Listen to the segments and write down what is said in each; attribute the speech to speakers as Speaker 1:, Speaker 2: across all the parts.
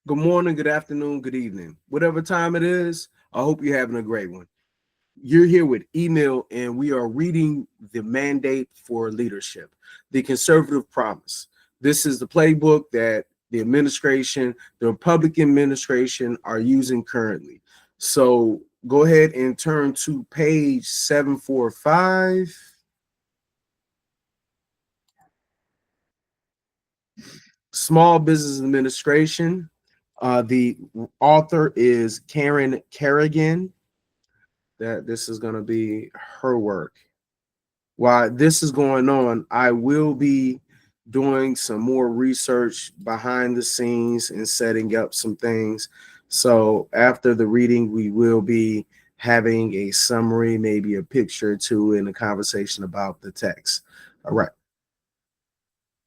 Speaker 1: Good morning, good afternoon, good evening. Whatever time it is, I hope you're having a great one. You're here with Email, and we are reading the mandate for leadership, the conservative promise. This is the playbook that the administration, the Republican administration, are using currently. So go ahead and turn to page 745. Small Business Administration. The author is Karen Kerrigan. That this is going to be her work. While this is going on, I will be doing some more research behind the scenes and setting up some things. So after the reading, we will be having a summary, maybe a picture or two, and a conversation about the text. All right.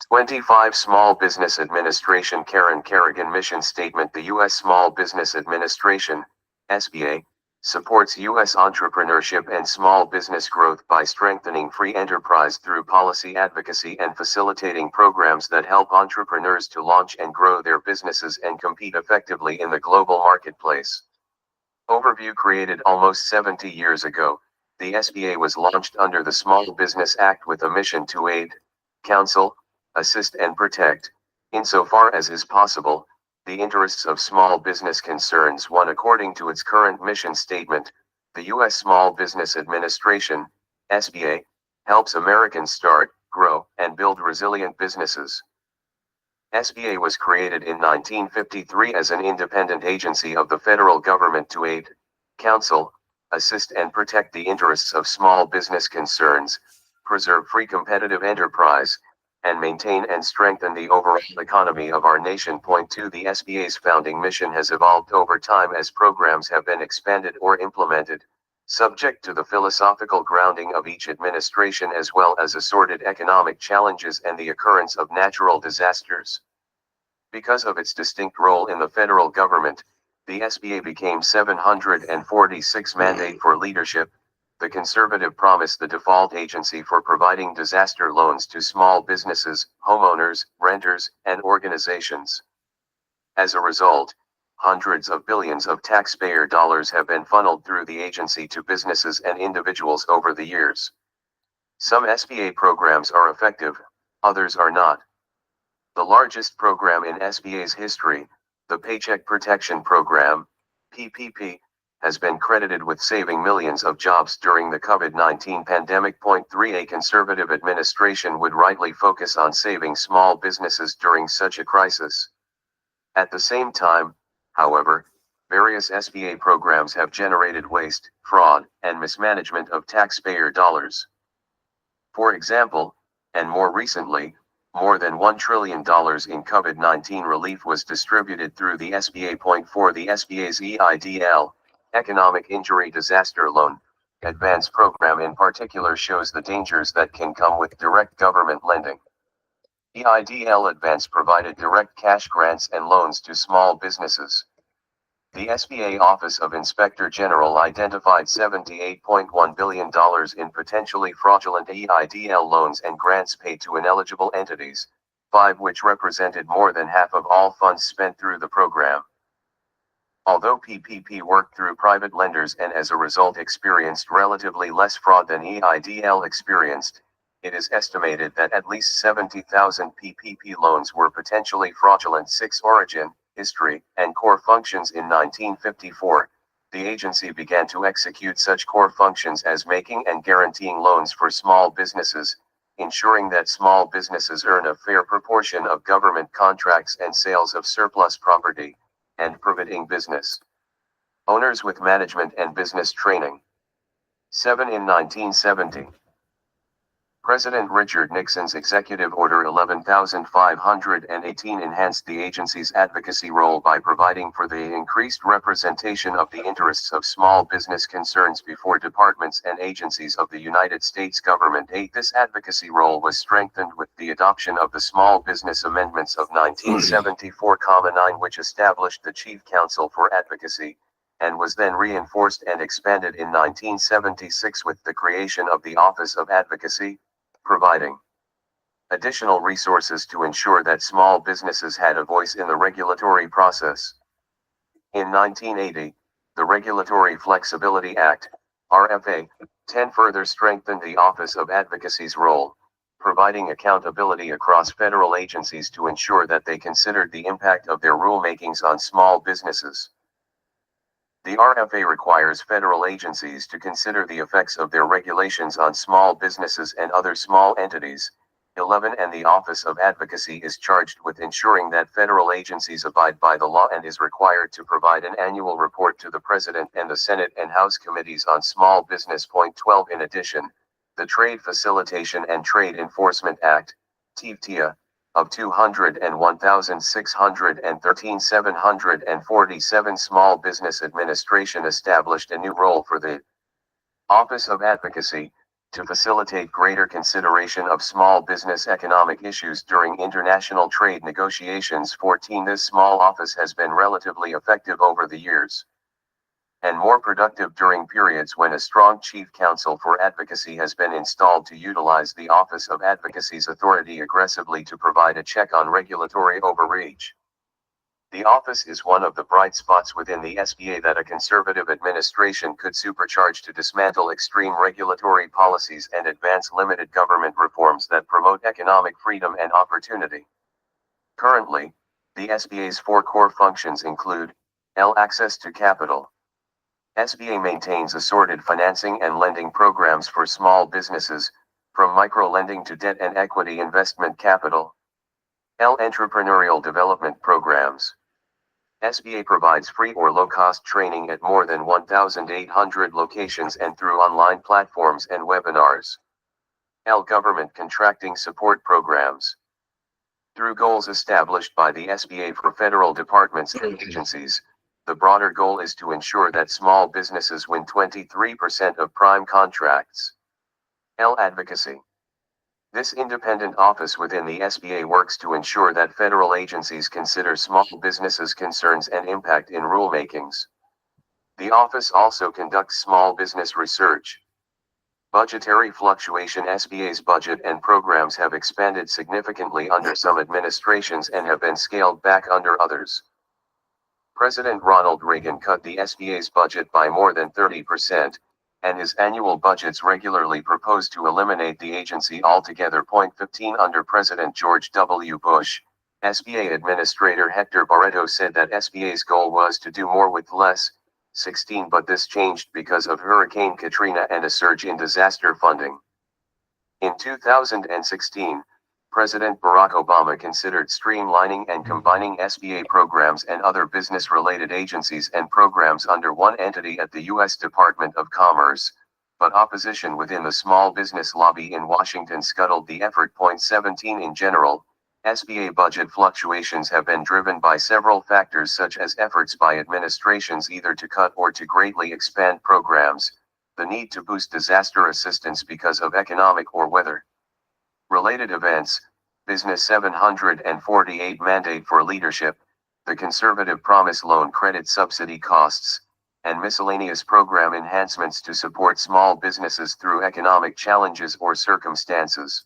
Speaker 2: 25 Small Business Administration Karen Kerrigan Mission Statement. The U.S. Small Business Administration, SBA, supports U.S. entrepreneurship and small business growth by strengthening free enterprise through policy advocacy and facilitating programs that help entrepreneurs to launch and grow their businesses and compete effectively in the global marketplace. Overview. Created almost 70 years ago, the SBA was launched under the Small Business Act with a mission to aid, counsel, assist and protect, insofar as is possible, the interests of small business concerns. 1. According to its current mission statement, the U.S. Small Business Administration, SBA, helps Americans start, grow, and build resilient businesses. SBA was created in 1953 as an independent agency of the federal government to aid, counsel, assist and protect the interests of small business concerns, preserve free competitive enterprise, and maintain and strengthen the overall economy of our nation. Point 2. The SBA's founding mission has evolved over time as programs have been expanded or implemented, subject to the philosophical grounding of each administration as well as assorted economic challenges and the occurrence of natural disasters. Because of its distinct role in the federal government, the SBA became 746 mandate for leadership, the conservative promise, the default agency for providing disaster loans to small businesses, homeowners, renters, and organizations. As a result, hundreds of billions of taxpayer dollars have been funneled through the agency to businesses and individuals over the years. Some SBA programs are effective, others are not. The largest program in SBA's history, the Paycheck Protection Program, PPP, has been credited with saving millions of jobs during the COVID-19 pandemic. Point 3. A conservative administration would rightly focus on saving small businesses during such a crisis. At the same time, however, various SBA programs have generated waste, fraud, and mismanagement of taxpayer dollars. For example, and more recently, more than $1 trillion in COVID-19 relief was distributed through the SBA. Point 4. The SBA's EIDL, Economic Injury Disaster Loan, Advance Program in particular shows the dangers that can come with direct government lending. EIDL Advance provided direct cash grants and loans to small businesses. The SBA Office of Inspector General identified $78.1 billion in potentially fraudulent EIDL loans and grants paid to ineligible entities, 5 which represented more than half of all funds spent through the program. Although PPP worked through private lenders and as a result experienced relatively less fraud than EIDL experienced, it is estimated that at least 70,000 PPP loans were potentially fraudulent. 6. Origin, history, and core functions. In 1954, the agency began to execute such core functions as making and guaranteeing loans for small businesses, ensuring that small businesses earn a fair proportion of government contracts and sales of surplus property, and providing business owners with management and business training. 7. In 1970, President Richard Nixon's Executive Order 11,518 enhanced the agency's advocacy role by providing for the increased representation of the interests of small business concerns before departments and agencies of the United States government. 8. This advocacy role was strengthened with the adoption of the Small Business Amendments of 1974, 9, which established the Chief Counsel for Advocacy, and was then reinforced and expanded in 1976 with the creation of the Office of Advocacy, providing additional resources to ensure that small businesses had a voice in the regulatory process. In 1980, the Regulatory Flexibility Act, RFA, 10 further strengthened the Office of Advocacy's role, providing accountability across federal agencies to ensure that they considered the impact of their rulemakings on small businesses. The RFA requires federal agencies to consider the effects of their regulations on small businesses and other small entities. 11 And the Office of Advocacy is charged with ensuring that federal agencies abide by the law and is required to provide an annual report to the President and the Senate and House committees on small business. 12 In addition, the Trade Facilitation and Trade Enforcement Act, TFTA, of 201,613 747 Small Business Administration established a new role for the Office of Advocacy, to facilitate greater consideration of small business economic issues during international trade negotiations. 14 This small office has been relatively effective over the years, and more productive during periods when a strong chief counsel for advocacy has been installed to utilize the Office of Advocacy's authority aggressively to provide a check on regulatory overreach. The office is one of the bright spots within the SBA that a conservative administration could supercharge to dismantle extreme regulatory policies and advance limited government reforms that promote economic freedom and opportunity. Currently, the SBA's 4 core functions include: Access to capital. SBA maintains assorted financing and lending programs for small businesses, from micro-lending to debt and equity investment capital. Entrepreneurial development programs. SBA provides free or low-cost training at more than 1,800 locations and through online platforms and webinars. Government contracting support programs. Through goals established by the SBA for federal departments and agencies, the broader goal is to ensure that small businesses win 23% of prime contracts. Advocacy. This independent office within the SBA works to ensure that federal agencies consider small businesses' concerns and impact in rulemakings. The office also conducts small business research. Budgetary fluctuation. SBA's budget and programs have expanded significantly under some administrations and have been scaled back under others. President Ronald Reagan cut the SBA's budget by more than 30%, and his annual budgets regularly proposed to eliminate the agency altogether. 15 Under President George W. Bush, SBA Administrator Hector Barreto said that SBA's goal was to do more with less. 16 But this changed because of Hurricane Katrina and a surge in disaster funding. In 2016, President Barack Obama considered streamlining and combining SBA programs and other business-related agencies and programs under one entity at the U.S. Department of Commerce, but opposition within the small business lobby in Washington scuttled the effort. 17 In general, SBA budget fluctuations have been driven by several factors such as efforts by administrations either to cut or to greatly expand programs, the need to boost disaster assistance because of economic or weather-related events, Business 748 mandate for leadership, the conservative promise loan credit subsidy costs, and miscellaneous program enhancements to support small businesses through economic challenges or circumstances.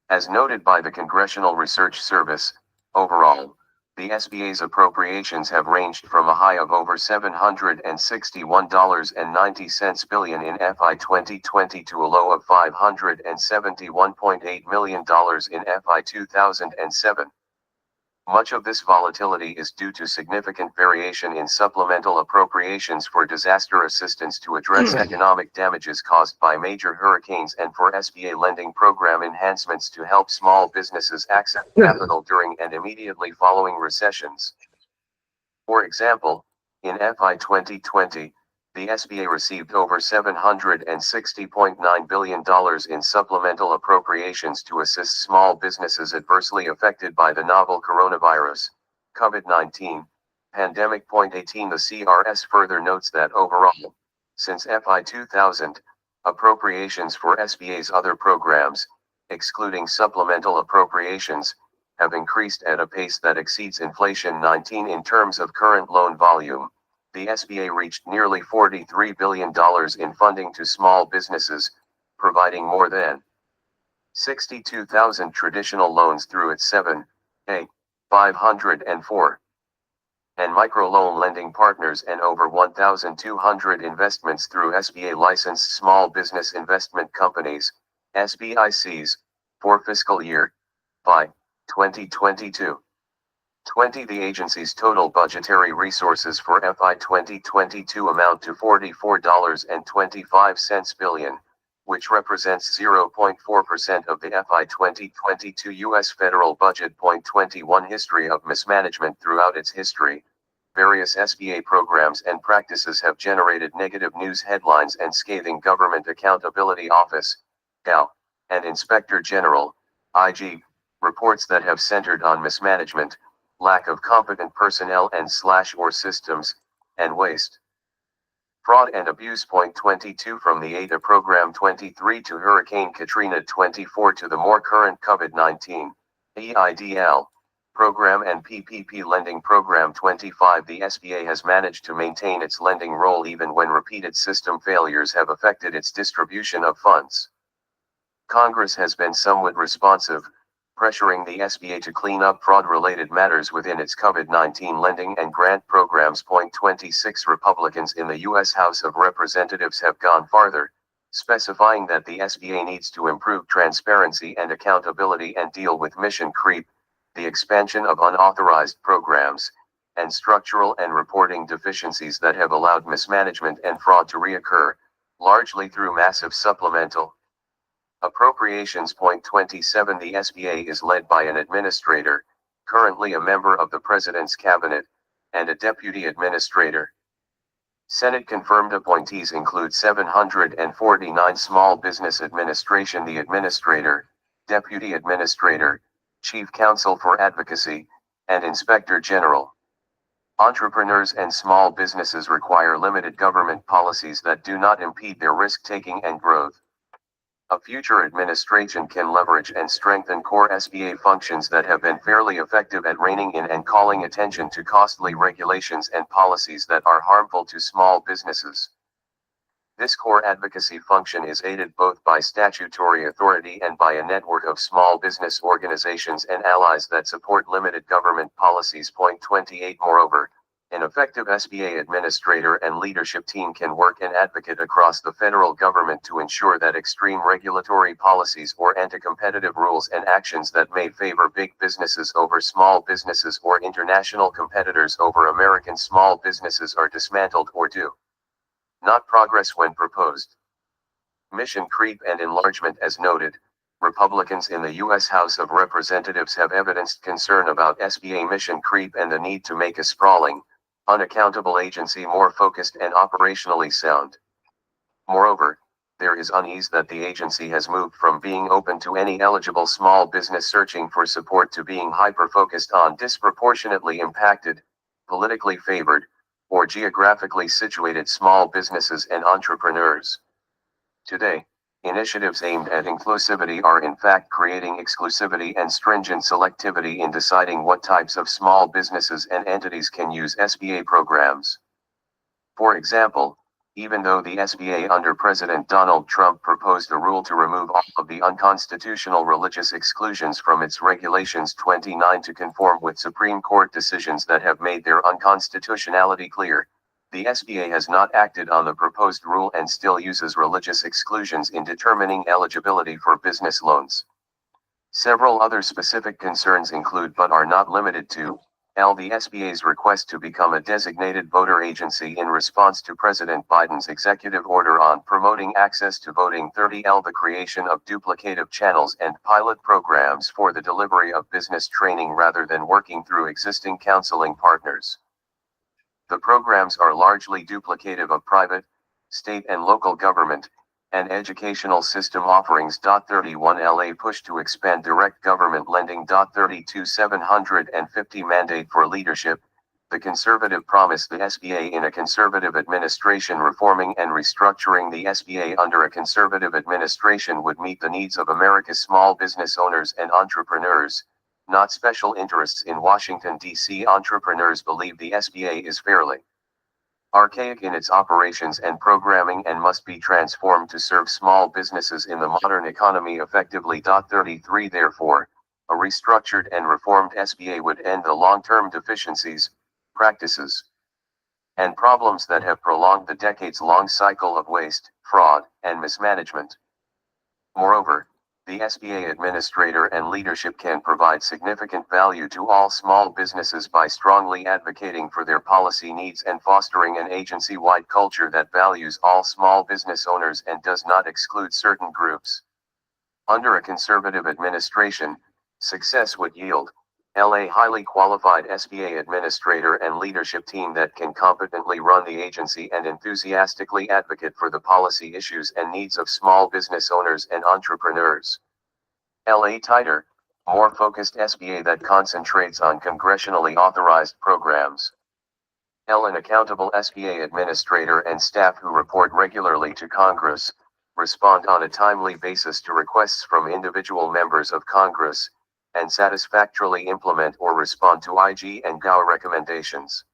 Speaker 2: As noted by the Congressional Research Service, overall, the SBA's appropriations have ranged from a high of over $761.90 billion in FY 2020 to a low of $571.8 million in FY 2007. Much of this volatility is due to significant variation in supplemental appropriations for disaster assistance to address economic damages caused by major hurricanes and for SBA lending program enhancements to help small businesses access capital during and immediately following recessions. For example, in FY 2020, the SBA received over $760.9 billion in supplemental appropriations to assist small businesses adversely affected by the novel coronavirus, COVID-19, pandemic. 18 The CRS further notes that overall, since FY 2000, appropriations for SBA's other programs, excluding supplemental appropriations, have increased at a pace that exceeds inflation. 19 In terms of current loan volume, the SBA reached nearly $43 billion in funding to small businesses, providing more than 62,000 traditional loans through its 7(a) 504 and microloan lending partners and over 1,200 investments through SBA licensed small business investment companies, SBICs, for fiscal year by 2022. 20. The agency's total budgetary resources for FY 2022 amount to $44.25 billion, which represents 0.4% of the FY 2022 U.S. federal budget. 21 History of mismanagement. Throughout its history, various SBA programs and practices have generated negative news headlines, and scathing Government Accountability Office (GAO) and Inspector General (IG) reports that have centered on mismanagement, lack of competent personnel and/or systems, and waste. Fraud and abuse. 22 From the AIDA program 23 to Hurricane Katrina 24 to the more current COVID-19 EIDL program and PPP lending program 25, the SBA has managed to maintain its lending role even when repeated system failures have affected its distribution of funds. Congress has been somewhat responsive, pressuring the SBA to clean up fraud-related matters within its COVID-19 lending and grant programs. 26 Republicans in the U.S. House of Representatives have gone farther, specifying that the SBA needs to improve transparency and accountability and deal with mission creep, the expansion of unauthorized programs, and structural and reporting deficiencies that have allowed mismanagement and fraud to reoccur, largely through massive supplemental appropriations. 27 The SBA is led by an administrator, currently a member of the President's cabinet, and a deputy administrator. Senate confirmed appointees include 749 Small Business Administration, the administrator, deputy administrator, chief counsel for advocacy, and inspector general. Entrepreneurs and small businesses require limited government policies that do not impede their risk-taking and growth. A future administration can leverage and strengthen core SBA functions that have been fairly effective at reining in and calling attention to costly regulations and policies that are harmful to small businesses. This core advocacy function is aided both by statutory authority and by a network of small business organizations and allies that support limited government policies. 28 Moreover, an effective SBA administrator and leadership team can work and advocate across the federal government to ensure that extreme regulatory policies or anti-competitive rules and actions that may favor big businesses over small businesses or international competitors over American small businesses are dismantled or do not progress when proposed. Mission creep and enlargement. As noted, Republicans in the U.S. House of Representatives have evidenced concern about SBA mission creep and the need to make a sprawling, unaccountable agency more focused and operationally sound. Moreover, there is unease that the agency has moved from being open to any eligible small business searching for support to being hyper-focused on disproportionately impacted, politically favored, or geographically situated small businesses and entrepreneurs. Today, initiatives aimed at inclusivity are in fact creating exclusivity and stringent selectivity in deciding what types of small businesses and entities can use SBA programs. For example, even though the SBA under President Donald Trump proposed a rule to remove all of the unconstitutional religious exclusions from its regulations 29 to conform with Supreme Court decisions that have made their unconstitutionality clear, the SBA has not acted on the proposed rule and still uses religious exclusions in determining eligibility for business loans. Several other specific concerns include but are not limited to: the SBA's request to become a designated voter agency in response to President Biden's executive order on promoting access to voting. 30 the creation of duplicative channels and pilot programs for the delivery of business training rather than working through existing counseling partners. The programs are largely duplicative of private, state and local government, and educational system offerings. 31 LA push to expand direct government lending. 32 750 mandate for leadership. The conservative promise the SBA in a conservative administration. Reforming and restructuring the SBA under a conservative administration would meet the needs of America's small business owners and entrepreneurs, not special interests in Washington, D.C. Entrepreneurs believe the SBA is fairly archaic in its operations and programming and must be transformed to serve small businesses in the modern economy effectively. 33 Therefore, a restructured and reformed SBA would end the long-term deficiencies, practices, and problems that have prolonged the decades-long cycle of waste, fraud, and mismanagement. Moreover, the SBA administrator and leadership can provide significant value to all small businesses by strongly advocating for their policy needs and fostering an agency-wide culture that values all small business owners and does not exclude certain groups. Under a conservative administration, success would yield a highly qualified SBA administrator and leadership team that can competently run the agency and enthusiastically advocate for the policy issues and needs of small business owners and entrepreneurs. A tighter, more focused SBA that concentrates on congressionally authorized programs. An accountable SBA administrator and staff who report regularly to Congress, respond on a timely basis to requests from individual members of Congress, and satisfactorily implement or respond to IG and GAO recommendations.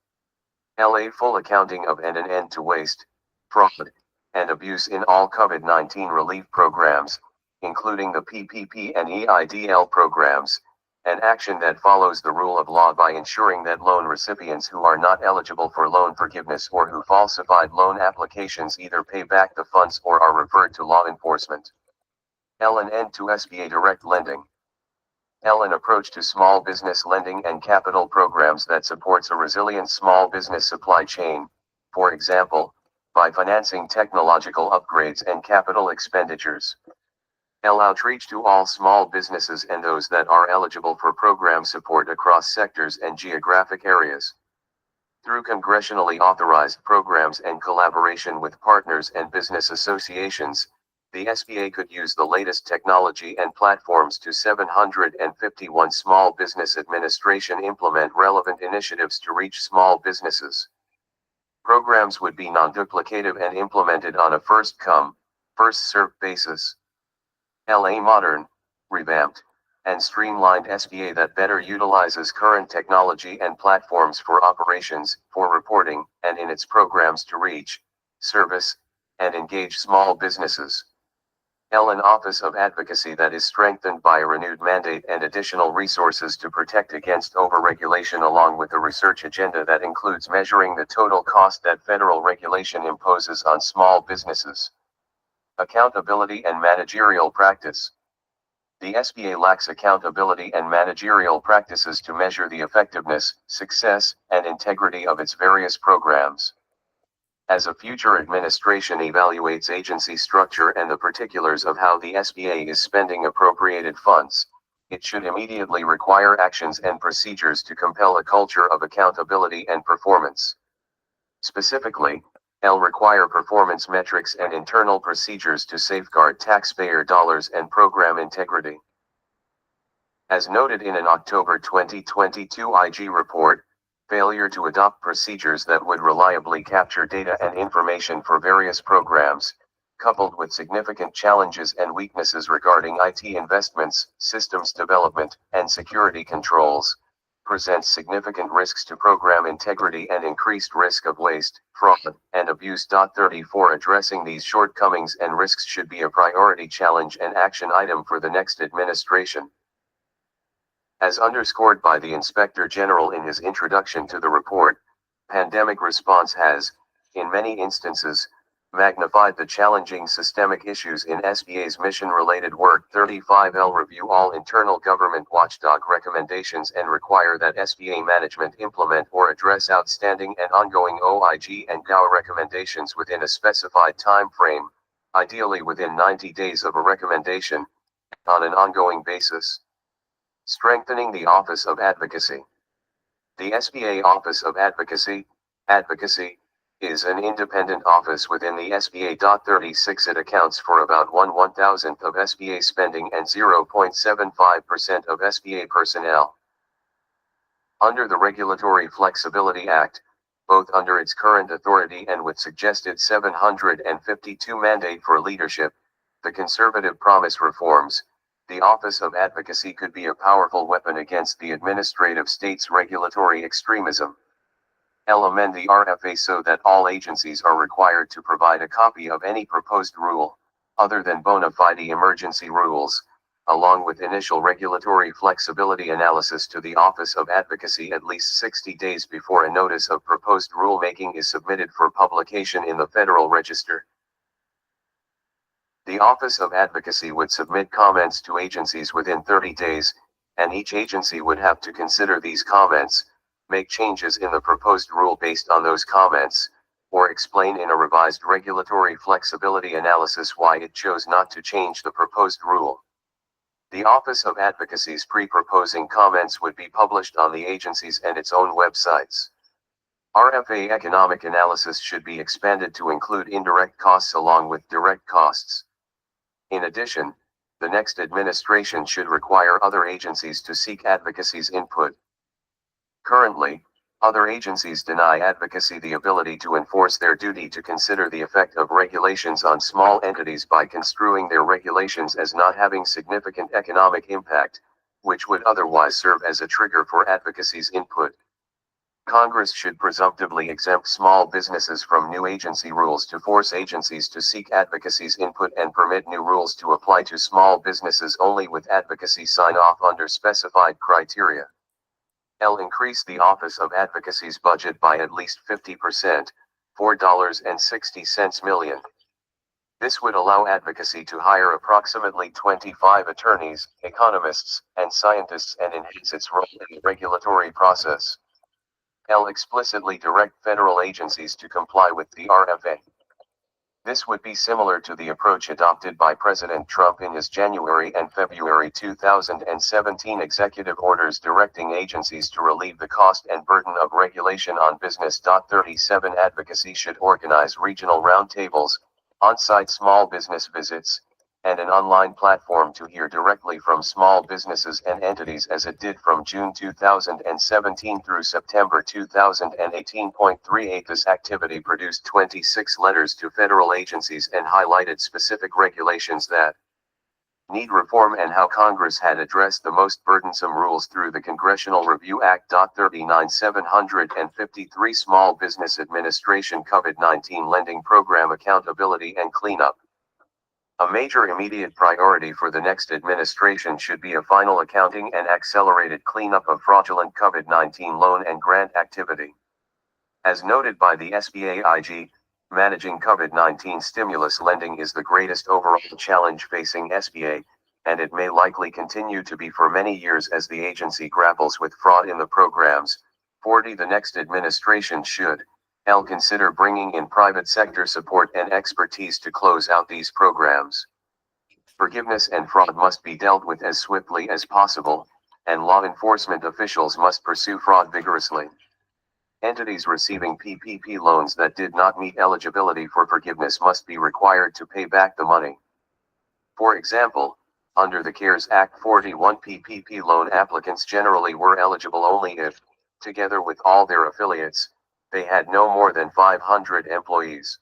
Speaker 2: A full accounting of and an end to waste, fraud, and abuse in all COVID-19 relief programs, including the PPP and EIDL programs, an action that follows the rule of law by ensuring that loan recipients who are not eligible for loan forgiveness or who falsified loan applications either pay back the funds or are referred to law enforcement. An end to SBA direct lending. An approach to small business lending and capital programs that supports a resilient small business supply chain, for example, by financing technological upgrades and capital expenditures. Outreach to all small businesses and those that are eligible for program support across sectors and geographic areas. Through congressionally authorized programs and collaboration with partners and business associations, the SBA could use the latest technology and platforms to 751 Small Business Administration implement relevant initiatives to reach small businesses. Programs would be non-duplicative and implemented on a first-come, first-served basis. A modern, revamped, and streamlined SBA that better utilizes current technology and platforms for operations, for reporting, and in its programs to reach, service, and engage small businesses. An Office of Advocacy that is strengthened by a renewed mandate and additional resources to protect against overregulation along with a research agenda that includes measuring the total cost that federal regulation imposes on small businesses. Accountability and managerial practice. The SBA lacks accountability and managerial practices to measure the effectiveness, success, and integrity of its various programs. As a future administration evaluates agency structure and the particulars of how the SBA is spending appropriated funds, it should immediately require actions and procedures to compel a culture of accountability and performance. Specifically, require performance metrics and internal procedures to safeguard taxpayer dollars and program integrity. As noted in an October 2022 IG report, failure to adopt procedures that would reliably capture data and information for various programs, coupled with significant challenges and weaknesses regarding IT investments, systems development, and security controls, presents significant risks to program integrity and increased risk of waste, fraud, and abuse. 34 Addressing these shortcomings and risks should be a priority challenge and action item for the next administration. As underscored by the Inspector General in his introduction to the report, pandemic response has, in many instances, magnified the challenging systemic issues in SBA's mission-related work. 35 Review all internal government watchdog recommendations and require that SBA management implement or address outstanding and ongoing OIG and GAO recommendations within a specified time frame, ideally within 90 days of a recommendation, on an ongoing basis. Strengthening the Office of Advocacy. The SBA Office of Advocacy, is an independent office within the SBA. 36 It accounts for about 1/1000th of SBA spending and 0.75% of SBA personnel. Under the Regulatory Flexibility Act, both under its current authority and with suggested 752 mandate for leadership, the conservative promise reforms, the Office of Advocacy could be a powerful weapon against the administrative state's regulatory extremism. Amend the RFA so that all agencies are required to provide a copy of any proposed rule, other than bona fide emergency rules, along with initial regulatory flexibility analysis to the Office of Advocacy at least 60 days before a notice of proposed rulemaking is submitted for publication in the Federal Register. The Office of Advocacy would submit comments to agencies within 30 days, and each agency would have to consider these comments, make changes in the proposed rule based on those comments, or explain in a revised regulatory flexibility analysis why it chose not to change the proposed rule. The Office of Advocacy's pre-proposing comments would be published on the agency's and its own websites. RFA economic analysis should be expanded to include indirect costs along with direct costs. In addition, the next administration should require other agencies to seek advocacy's input. Currently, other agencies deny advocacy the ability to enforce their duty to consider the effect of regulations on small entities by construing their regulations as not having significant economic impact, which would otherwise serve as a trigger for advocacy's input. Congress should presumptively exempt small businesses from new agency rules to force agencies to seek advocacy's input and permit new rules to apply to small businesses only with advocacy sign-off under specified criteria. Increase the Office of Advocacy's budget by at least 50%, $4.60 million. This would allow advocacy to hire approximately 25 attorneys, economists, and scientists and enhance its role in the regulatory process. Explicitly direct federal agencies to comply with the RFA. This would be similar to the approach adopted by President Trump in his January and February 2017 executive orders directing agencies to relieve the cost and burden of regulation on business. 37 Advocacy should organize regional roundtables, on-site small business visits, and an online platform to hear directly from small businesses and entities as it did from June 2017 through September 2018.38. This activity produced 26 letters to federal agencies and highlighted specific regulations that need reform and how Congress had addressed the most burdensome rules through the Congressional Review Act. 39,753 Small Business Administration COVID-19 Lending Program Accountability and Cleanup. A major immediate priority for the next administration should be a final accounting and accelerated cleanup of fraudulent COVID-19 loan and grant activity. As noted by the SBA-IG, managing COVID-19 stimulus lending is the greatest overall challenge facing SBA, and it may likely continue to be for many years as the agency grapples with fraud in the programs. 40 The next administration should consider bringing in private sector support and expertise to close out these programs. Forgiveness and fraud must be dealt with as swiftly as possible, and law enforcement officials must pursue fraud vigorously. Entities receiving PPP loans that did not meet eligibility for forgiveness must be required to pay back the money. For example, under the CARES Act 41 PPP loan applicants generally were eligible only if, together with all their affiliates, they had no more than 500 employees.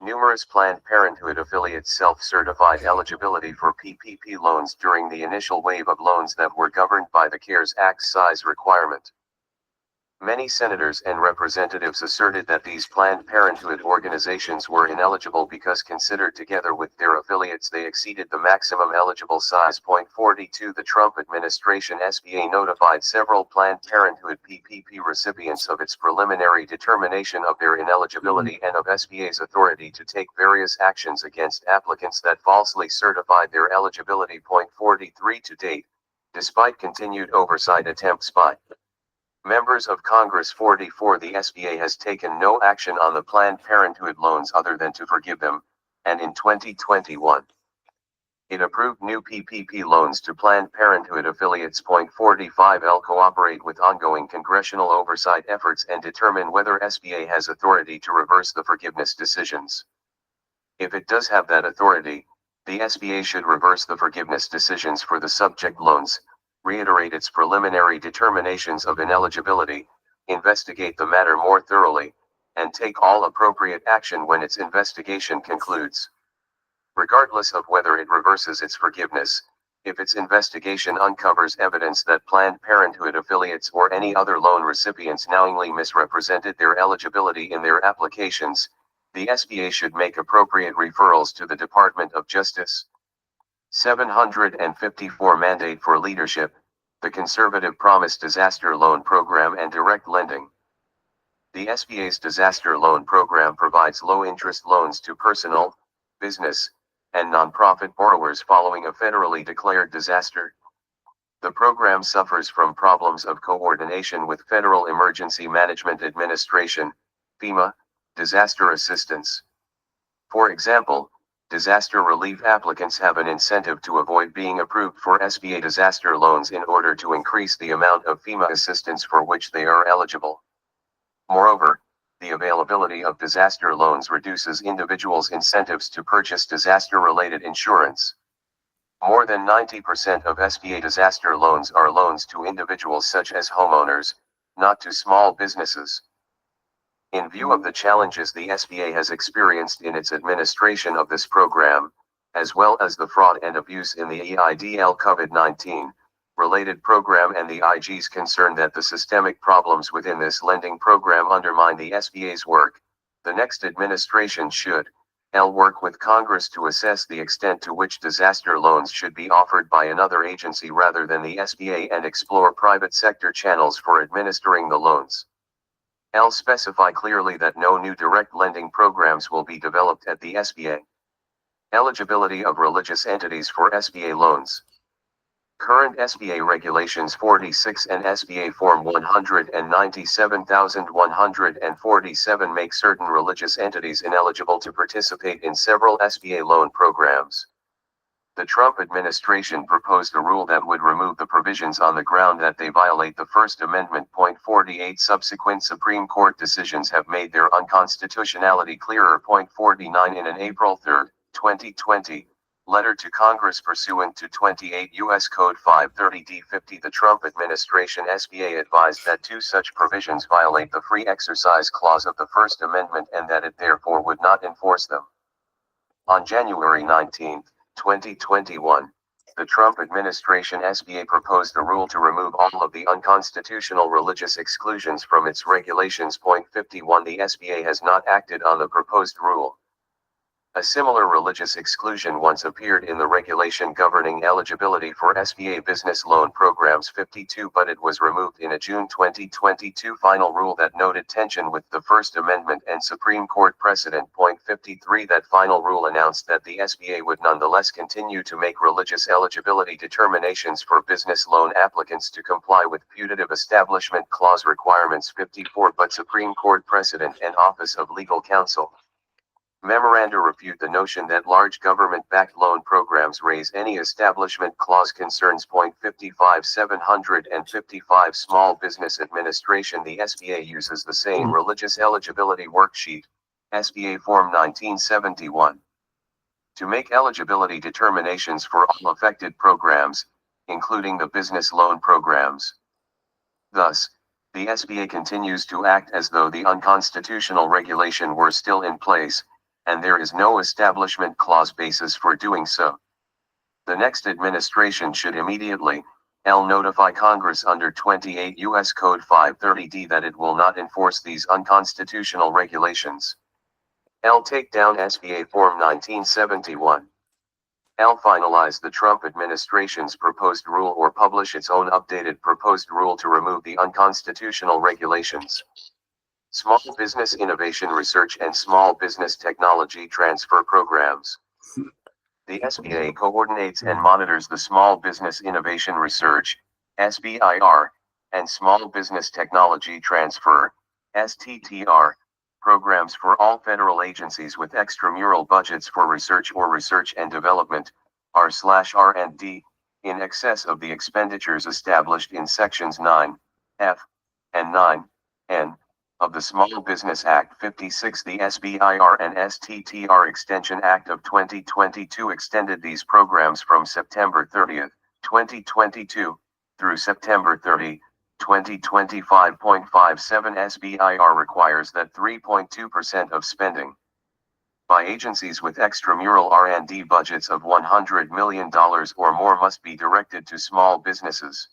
Speaker 2: Numerous Planned Parenthood affiliates self-certified eligibility for PPP loans during the initial wave of loans that were governed by the CARES Act's size requirement. Many senators and representatives asserted that these Planned Parenthood organizations were ineligible because considered together with their affiliates they exceeded the maximum eligible size. 42 The Trump administration SBA notified several Planned Parenthood PPP recipients of its preliminary determination of their ineligibility and of SBA's authority to take various actions against applicants that falsely certified their eligibility. 43 To date, despite continued oversight attempts by members of Congress, 44 the SBA has taken no action on the Planned Parenthood loans other than to forgive them, and in 2021, it approved new PPP loans to Planned Parenthood affiliates. 45 cooperate with ongoing congressional oversight efforts and determine whether SBA has authority to reverse the forgiveness decisions. If it does have that authority, the SBA should reverse the forgiveness decisions for the subject loans, reiterate its preliminary determinations of ineligibility, investigate the matter more thoroughly, and take all appropriate action when its investigation concludes. Regardless of whether it reverses its forgiveness, if its investigation uncovers evidence that Planned Parenthood affiliates or any other loan recipients knowingly misrepresented their eligibility in their applications, the SBA should make appropriate referrals to the Department of Justice. 754 Mandate for Leadership, the Conservative Promise Disaster Loan Program and Direct Lending. The SBA's disaster loan program provides low-interest loans to personal, business, and nonprofit borrowers following a federally declared disaster. The program suffers from problems of coordination with Federal Emergency Management Administration, FEMA, disaster assistance. For example, disaster relief applicants have an incentive to avoid being approved for SBA disaster loans in order to increase the amount of FEMA assistance for which they are eligible. Moreover, the availability of disaster loans reduces individuals' incentives to purchase disaster-related insurance. More than 90% of SBA disaster loans are loans to individuals such as homeowners, not to small businesses. In view of the challenges the SBA has experienced in its administration of this program, as well as the fraud and abuse in the EIDL COVID-19 related program and the IG's concern that the systemic problems within this lending program undermine the SBA's work, the next administration should work with Congress to assess the extent to which disaster loans should be offered by another agency rather than the SBA and explore private sector channels for administering the loans. Specify clearly that no new direct lending programs will be developed at the SBA. Eligibility of religious entities for SBA loans. Current SBA Regulations 46 and SBA Form 197,147 make certain religious entities ineligible to participate in several SBA loan programs. The Trump administration proposed a rule that would remove the provisions on the ground that they violate the First Amendment. 48 Subsequent Supreme Court decisions have made their unconstitutionality clearer. 49 In an April 3, 2020, letter to Congress pursuant to 28 U.S. Code 530D50, the Trump administration SBA advised that two such provisions violate the Free Exercise Clause of the First Amendment and that it therefore would not enforce them. On January 19, 2021, the Trump administration SBA proposed a rule to remove all of the unconstitutional religious exclusions from its regulations. 51 The SBA has not acted on the proposed rule. A similar religious exclusion once appeared in the regulation governing eligibility for SBA business loan programs 52, but it was removed in a June 2022 final rule that noted tension with the First Amendment and Supreme Court precedent. 53 That final rule announced that the SBA would nonetheless continue to make religious eligibility determinations for business loan applicants to comply with putative Establishment Clause requirements. 54 But Supreme Court precedent and Office of Legal Counsel memoranda refute the notion that large government-backed loan programs raise any Establishment Clause concerns. 55 755 Small Business Administration. The SBA uses the same religious eligibility worksheet, SBA Form 1971, to make eligibility determinations for all affected programs, including the business loan programs. Thus, the SBA continues to act as though the unconstitutional regulation were still in place, and there is no Establishment Clause basis for doing so. The next administration should immediately notify Congress under 28 U.S. Code 530D that it will not enforce these unconstitutional regulations. Take down SBA Form 1971. Finalize the Trump administration's proposed rule or publish its own updated proposed rule to remove the unconstitutional regulations. Small Business Innovation Research and Small Business Technology Transfer Programs. The SBA coordinates and monitors the Small Business Innovation Research, SBIR, and Small Business Technology Transfer, STTR, programs for all federal agencies with extramural budgets for research or research and development, R/R&D, in excess of the expenditures established in Sections 9F and 9N of the Small Business Act 56. The SBIR and STTR Extension Act of 2022 extended these programs from September 30, 2022, through September 30, 2025. 57 SBIR requires that 3.2% of spending by agencies with extramural R&D budgets of $100 million or more must be directed to small businesses.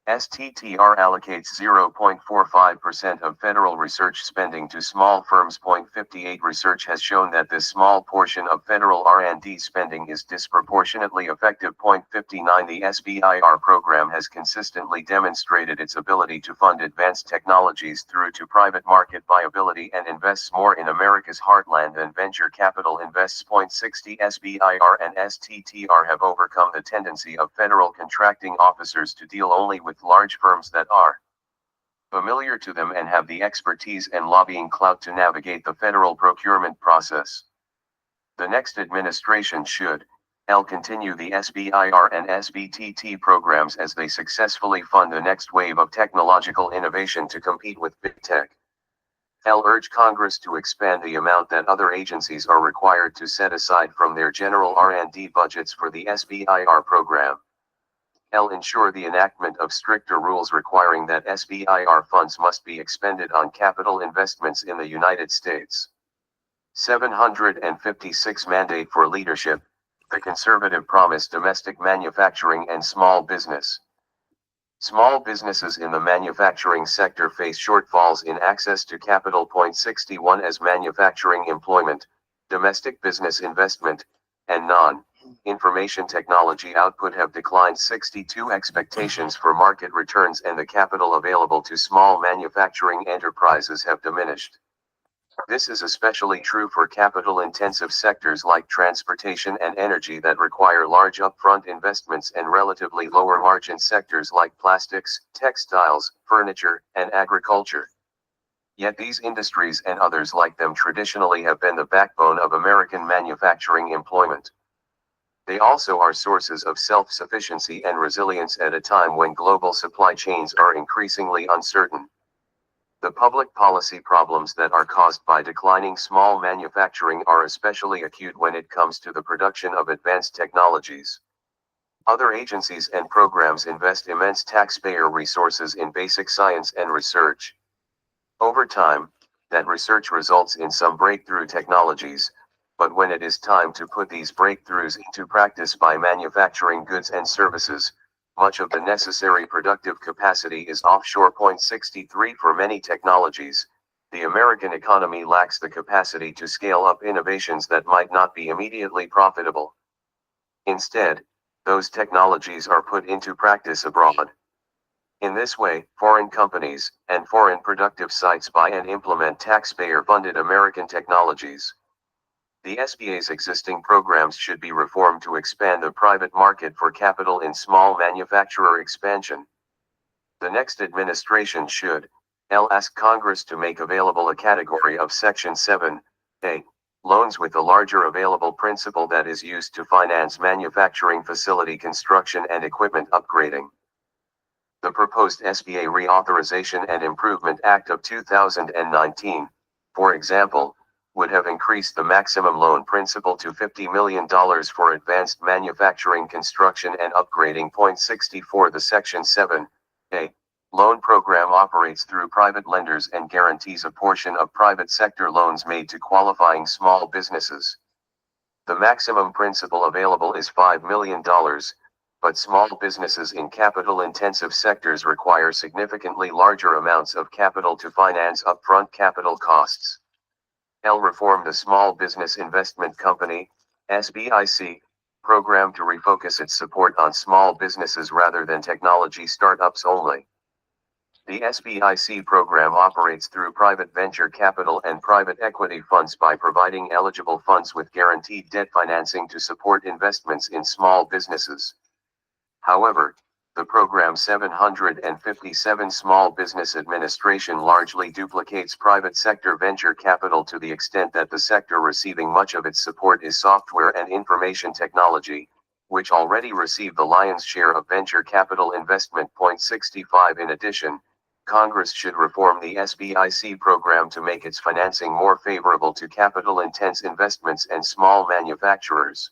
Speaker 2: STTR allocates 0.45% of federal research spending to small firms. 0.58 Research has shown that this small portion of federal R&D spending is disproportionately effective. 0.59 The SBIR program has consistently demonstrated its ability to fund advanced technologies through to private market viability and invests more in America's heartland than venture capital invests. 0.60 SBIR and STTR have overcome the tendency of federal contracting officers to deal only with large firms that are familiar to them and have the expertise and lobbying clout to navigate the federal procurement process. The next administration should continue the SBIR and SBTT programs as they successfully fund the next wave of technological innovation to compete with big tech. Urge Congress to expand the amount that other agencies are required to set aside from their general R&D budgets for the SBIR program. Ensure the enactment of stricter rules requiring that SBIR funds must be expended on capital investments in the United States. 756 Mandate for leadership. The conservative promise domestic manufacturing and small business. Small businesses in the manufacturing sector face shortfalls in access to capital. 61 As manufacturing employment, domestic business investment, and non-information technology output have declined, 62 expectations for market returns and the capital available to small manufacturing enterprises have diminished. This is especially true for capital-intensive sectors like transportation and energy that require large upfront investments and relatively lower margin sectors like plastics, textiles, furniture, and agriculture. Yet these industries and others like them traditionally have been the backbone of American manufacturing employment. They also are sources of self-sufficiency and resilience at a time when global supply chains are increasingly uncertain. The public policy problems that are caused by declining small manufacturing are especially acute when it comes to the production of advanced technologies. Other agencies and programs invest immense taxpayer resources in basic science and research. Over time, that research results in some breakthrough technologies, but when it is time to put these breakthroughs into practice by manufacturing goods and services, much of the necessary productive capacity is offshore. 63 For many technologies, the American economy lacks the capacity to scale up innovations that might not be immediately profitable. Instead, those technologies are put into practice abroad. In this way, foreign companies and foreign productive sites buy and implement taxpayer-funded American technologies. The SBA's existing programs should be reformed to expand the private market for capital in small manufacturer expansion. The next administration should ask Congress to make available a category of Section 7(a) loans with a larger available principal that is used to finance manufacturing facility construction and equipment upgrading. The proposed SBA Reauthorization and Improvement Act of 2019, for example, would have increased the maximum loan principal to $50 million for advanced manufacturing construction and upgrading. 64 The Section 7(a) loan program operates through private lenders and guarantees a portion of private sector loans made to qualifying small businesses. The maximum principal available is $5 million, but small businesses in capital-intensive sectors require significantly larger amounts of capital to finance upfront capital costs. Reform the Small Business Investment Company, SBIC, program to refocus its support on small businesses rather than technology startups only. The SBIC program operates through private venture capital and private equity funds by providing eligible funds with guaranteed debt financing to support investments in small businesses. However, the program's 757 Small Business Administration largely duplicates private sector venture capital to the extent that the sector receiving much of its support is software and information technology, which already receive the lion's share of venture capital investment. 65 In addition, Congress should reform the SBIC program to make its financing more favorable to capital-intense investments and small manufacturers.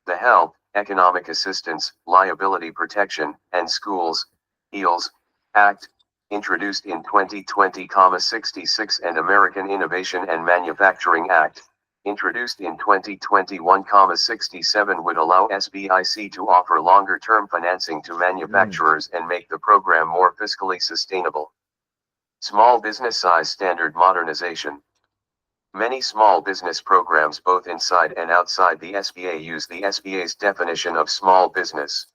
Speaker 2: The Health, Economic Assistance, Liability Protection, and Schools, (EALS) Act, introduced in 2020, 66 and American Innovation and Manufacturing Act, introduced in 2021,67 would allow SBIC to offer longer-term financing to manufacturers and make the program more fiscally sustainable. Small business size standard modernization. Many small business programs both inside and outside the SBA use the SBA's definition of small business.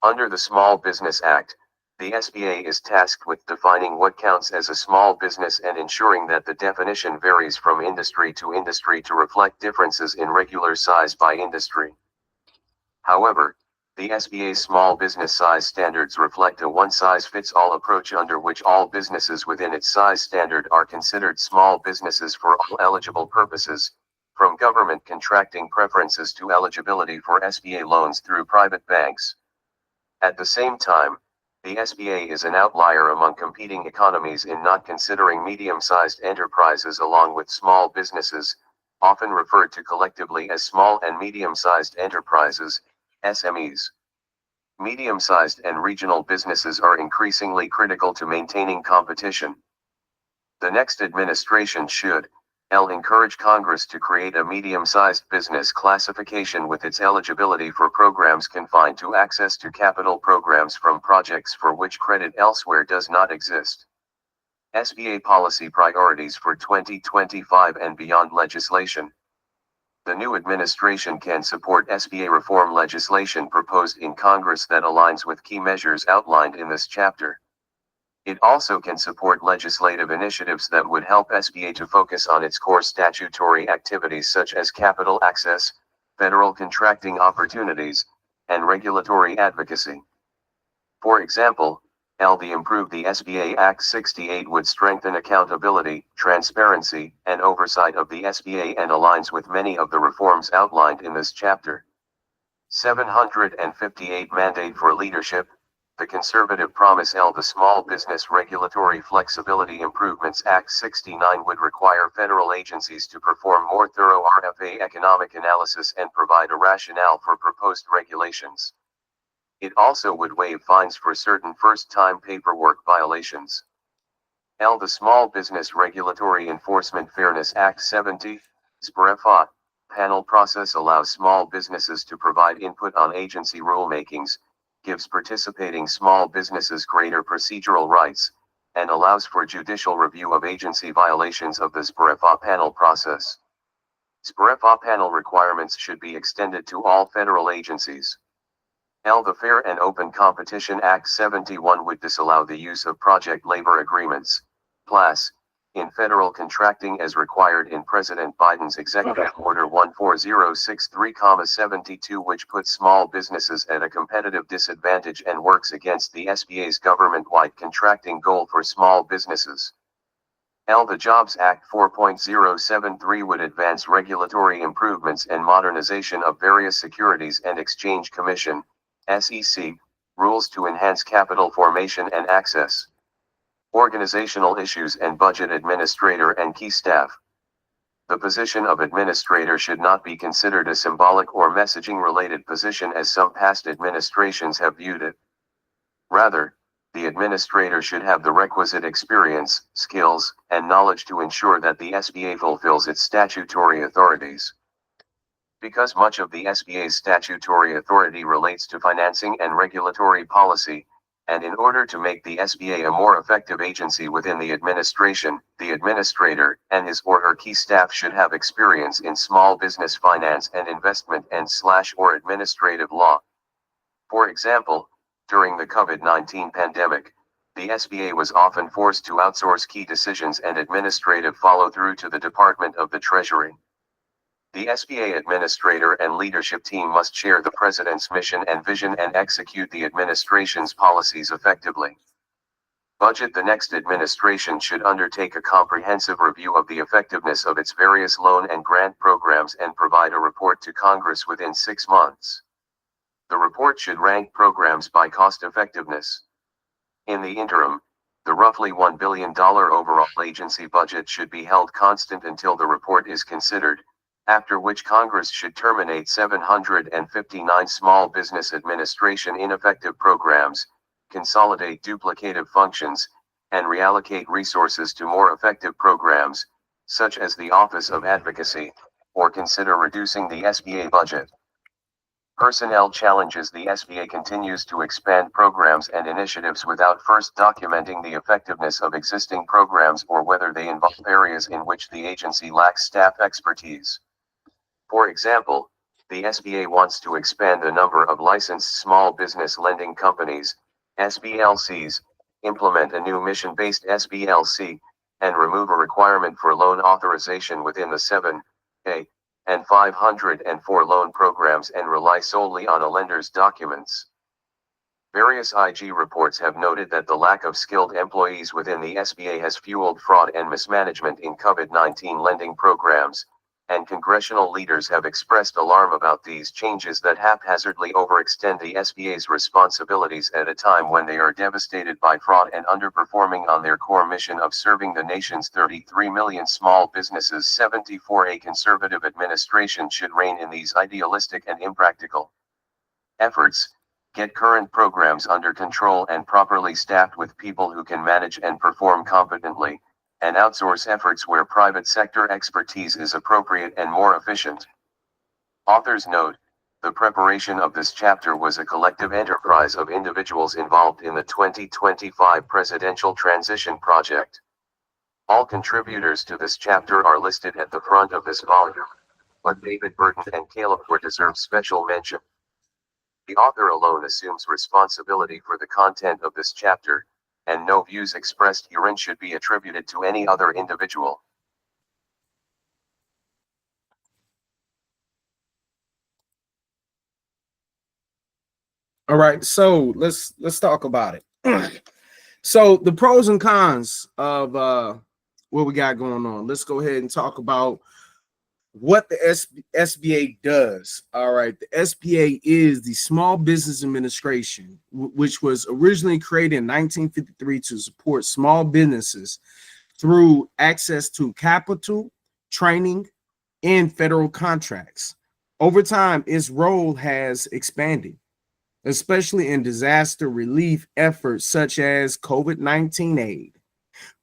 Speaker 2: Under the Small Business Act, the SBA is tasked with defining what counts as a small business and ensuring that the definition varies from industry to reflect differences in regular size by industry. However, the SBA's small business size standards reflect a one-size-fits-all approach under which all businesses within its size standard are considered small businesses for all eligible purposes, from government contracting preferences to eligibility for SBA loans through private banks. At the same time, the SBA is an outlier among competing economies in not considering medium-sized enterprises along with small businesses, often referred to collectively as small and medium-sized enterprises, SMEs. Medium-sized and regional businesses are increasingly critical to maintaining competition. The next administration should encourage Congress to create a medium-sized business classification with its eligibility for programs confined to access to capital programs from projects for which credit elsewhere does not exist. SBA policy priorities for 2025 and beyond legislation. The new administration can support SBA reform legislation proposed in Congress that aligns with key measures outlined in this chapter. It also can support legislative initiatives that would help SBA to focus on its core statutory activities such as capital access, federal contracting opportunities, and regulatory advocacy. For example, the Improve the SBA Act 68 would strengthen accountability, transparency, and oversight of the SBA and aligns with many of the reforms outlined in this chapter. 758 Mandate for Leadership. The Conservative Promise the Small Business Regulatory Flexibility Improvements Act 69 would require federal agencies to perform more thorough RFA economic analysis and provide a rationale for proposed regulations. It also would waive fines for certain first-time paperwork violations. The Small Business Regulatory Enforcement Fairness Act 70, SBREFA, panel process allows small businesses to provide input on agency rulemakings, gives participating small businesses greater procedural rights, and allows for judicial review of agency violations of the SBREFA panel process. SBREFA panel requirements should be extended to all federal agencies. The Fair and Open Competition Act 71 would disallow the use of project labor agreements, PLAS, in federal contracting as required in President Biden's Executive Order 14063,72, which puts small businesses at a competitive disadvantage and works against the SBA's government-wide contracting goal for small businesses. The Jobs Act 4.073 would advance regulatory improvements and modernization of various Securities and Exchange Commission, SEC, rules to enhance capital formation and access. Organizational issues and budget administrator and key staff. The position of administrator should not be considered a symbolic or messaging-related position as some past administrations have viewed it. Rather, the administrator should have the requisite experience, skills, and knowledge to ensure that the SBA fulfills its statutory authorities. Because much of the SBA's statutory authority relates to financing and regulatory policy, and in order to make the SBA a more effective agency within the administration, the administrator and his or her key staff should have experience in small business finance and investment and/or administrative law. For example, during the COVID-19 pandemic, the SBA was often forced to outsource key decisions and administrative follow-through to the Department of the Treasury. The SBA administrator and leadership team must share the President's mission and vision and execute the administration's policies effectively. Budget. The next administration should undertake a comprehensive review of the effectiveness of its various loan and grant programs and provide a report to Congress within 6 months. The report should rank programs by cost effectiveness. In the interim, the roughly $1 billion overall agency budget should be held constant until the report is considered, after which Congress should terminate 759 Small Business Administration ineffective programs, consolidate duplicative functions, and reallocate resources to more effective programs, such as the Office of Advocacy, or consider reducing the SBA budget. Personnel challenges. The SBA continues to expand programs and initiatives without first documenting the effectiveness of existing programs or whether they involve areas in which the agency lacks staff expertise. For example, the SBA wants to expand the number of licensed small business lending companies, SBLCs, implement a new mission-based SBLC, and remove a requirement for loan authorization within the 7(a) and 504 loan programs and rely solely on a lender's documents. Various IG reports have noted that the lack of skilled employees within the SBA has fueled fraud and mismanagement in COVID-19 lending programs, and congressional leaders have expressed alarm about these changes that haphazardly overextend the SBA's responsibilities at a time when they are devastated by fraud and underperforming on their core mission of serving the nation's 33 million small businesses. 74. A conservative administration should rein in these idealistic and impractical efforts, get current programs under control and properly staffed with people who can manage and perform competently, and outsource efforts where private sector expertise is appropriate and more efficient. Authors note, the preparation of this chapter was a collective enterprise of individuals involved in the 2025 presidential transition project. All contributors to this chapter are listed at the front of this volume, but David Burton and Caleb Ware deserve special mention. The author alone assumes responsibility for the content of this chapter, and no views expressed herein should be attributed to any other individual.
Speaker 1: All right, so let's talk about it. So the pros and cons of what we got going on. Let's go ahead and talk about what the SBA does. All right, the SBA is the Small Business Administration, which was originally created in 1953 to support small businesses through access to capital, training, and federal contracts. Over time, its role has expanded, especially in disaster relief efforts such as COVID-19 aid.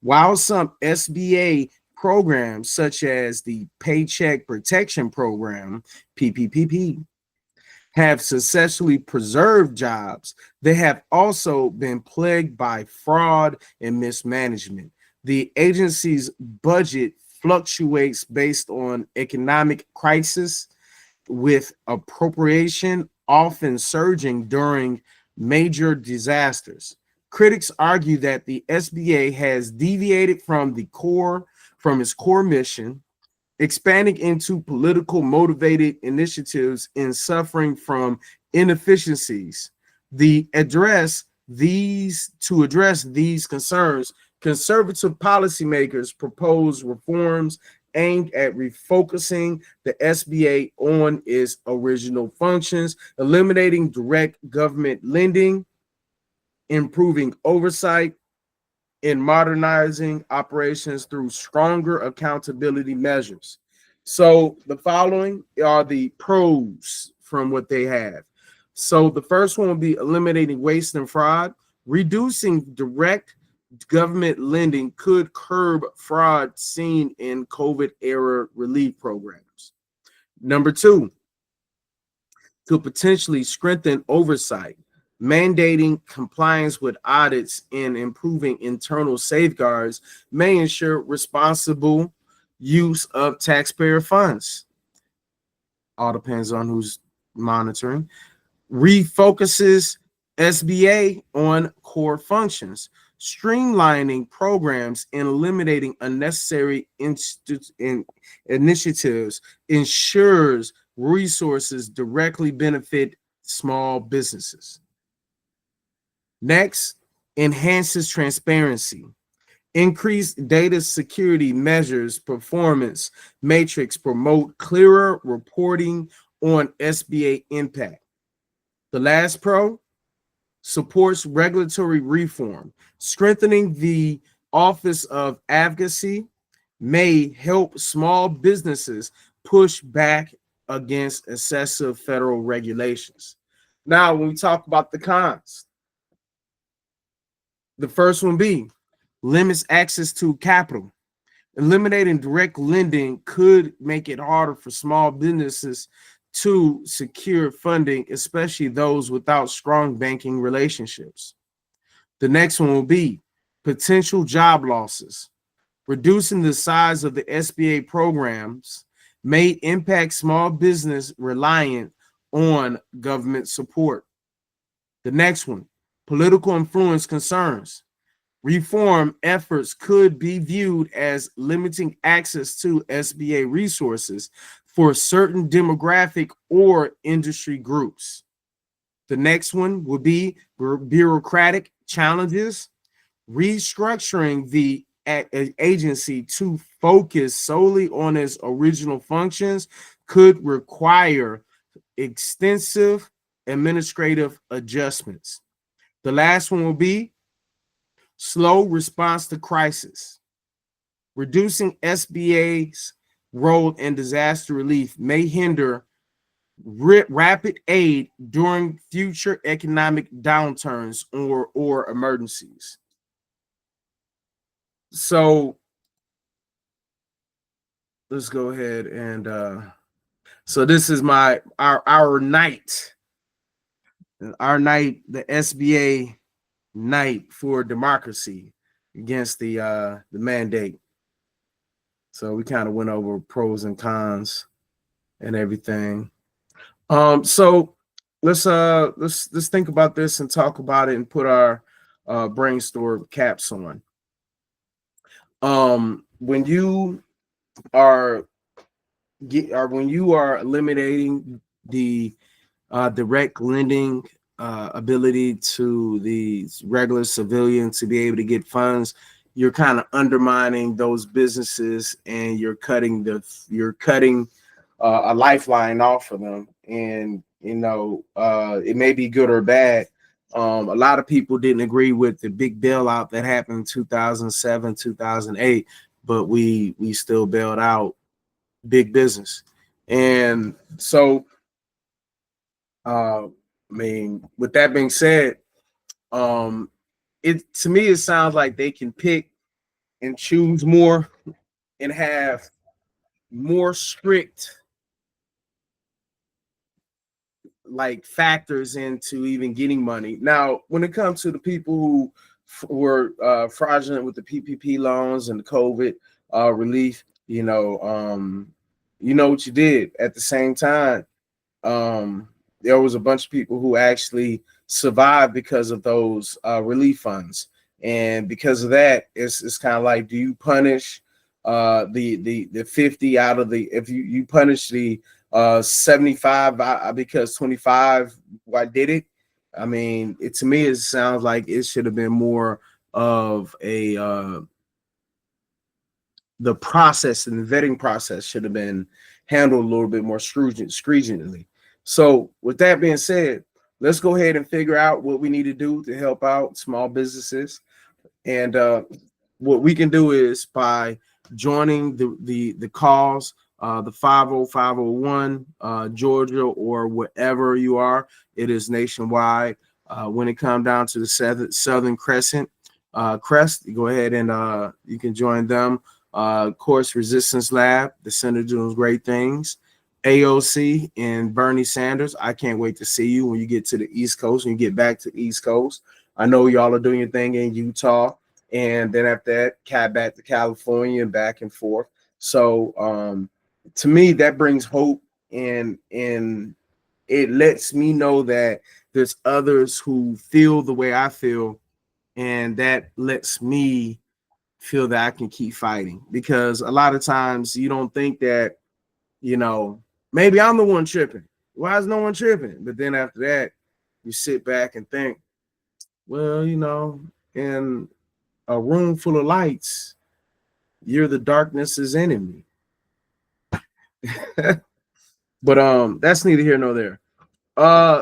Speaker 1: While some SBA programs, such as the Paycheck Protection Program, PPPP, have successfully preserved jobs, they have also been plagued by fraud and mismanagement. The agency's budget fluctuates based on economic crisis, with appropriation often surging during major disasters. Critics argue that the SBA has deviated from its core mission, expanding into political motivated initiatives and suffering from inefficiencies. To address these concerns, conservative policymakers propose reforms aimed at refocusing the SBA on its original functions, eliminating direct government lending, improving oversight, and modernizing operations through stronger accountability measures. So the following are the pros from what they have. So the first one will be eliminating waste and fraud. Reducing direct government lending could curb fraud seen in COVID era relief programs. Number two, could potentially strengthen oversight, mandating compliance with audits and improving internal safeguards may ensure responsible use of taxpayer funds. All depends on who's monitoring. Refocuses SBA on core functions, streamlining programs and eliminating unnecessary initiatives ensures resources directly benefit small businesses. Next, enhances transparency. Increased data security measures performance matrix promote clearer reporting on SBA impact. The last pro, supports regulatory reform. Strengthening the Office of Advocacy may help small businesses push back against excessive federal regulations. Now, when we talk about the cons, the first one being limits access to capital. Eliminating direct lending could make it harder for small businesses to secure funding, especially those without strong banking relationships. The next one will be potential job losses. Reducing the size of the SBA programs may impact small business reliant on government support. The next one, political influence concerns. Reform efforts could be viewed as limiting access to SBA resources for certain demographic or industry groups. The next one would be bureaucratic challenges. Restructuring the agency to focus solely on its original functions could require extensive administrative adjustments. The last one will be slow response to crisis. Reducing SBA's role in disaster relief may hinder rapid aid during future economic downturns or emergencies. So let's go ahead and so this is our night, the SBA night for democracy against the mandate. So we kind of went over pros and cons and everything. So let's think about this and talk about it and put our brainstorm caps on. When you are when you are eliminating the direct lending ability to the regular civilian to be able to get funds, you're kind of undermining those businesses and you're cutting a lifeline off of them. And it may be good or bad. A lot of people didn't agree with the big bailout that happened in 2007, 2008, but we still bailed out big business. And so with that being said, it to me it sounds like they can pick and choose more and have more strict like factors into even getting money. Now, when it comes to the people who were fraudulent with the PPP loans and the COVID relief, you know what you did. At the same time, there was a bunch of people who actually survived because of those relief funds, and because of that, it's kind of like, do you punish the 50 out of the, if you punish the 75 because 25 why did it? I mean, to me it sounds like it should have been more of a the process, and the vetting process should have been handled a little bit more stringently. So with that being said, let's go ahead and figure out what we need to do to help out small businesses. And what we can do is by joining the calls, the 50501 Georgia or wherever you are. It is nationwide. When it comes down to the Southern Crescent crest, you go ahead and you can join them. Course Resistance Lab, the Center doing great things. AOC and Bernie Sanders, I can't wait to see you when you get to the East Coast and you get back to the East Coast. I know y'all are doing your thing in Utah, and then after that, back to California and back and forth. So to me, that brings hope, and it lets me know that there's others who feel the way I feel, and that lets me feel that I can keep fighting, because a lot of times you don't think that, maybe I'm the one tripping. Why is no one tripping? But then after that, you sit back and think, well, in a room full of lights, you're the darkness's enemy. But that's neither here nor there.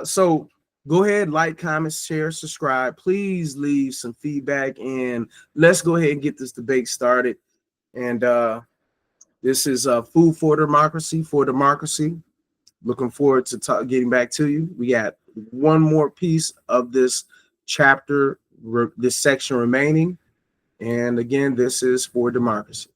Speaker 1: So go ahead, like, comment, share, subscribe. Please leave some feedback, and let's go ahead and get this debate started. And this is Food for Democracy, for democracy. Looking forward to getting back to you. We got one more piece of this chapter, this section remaining. And again, this is For Democracy.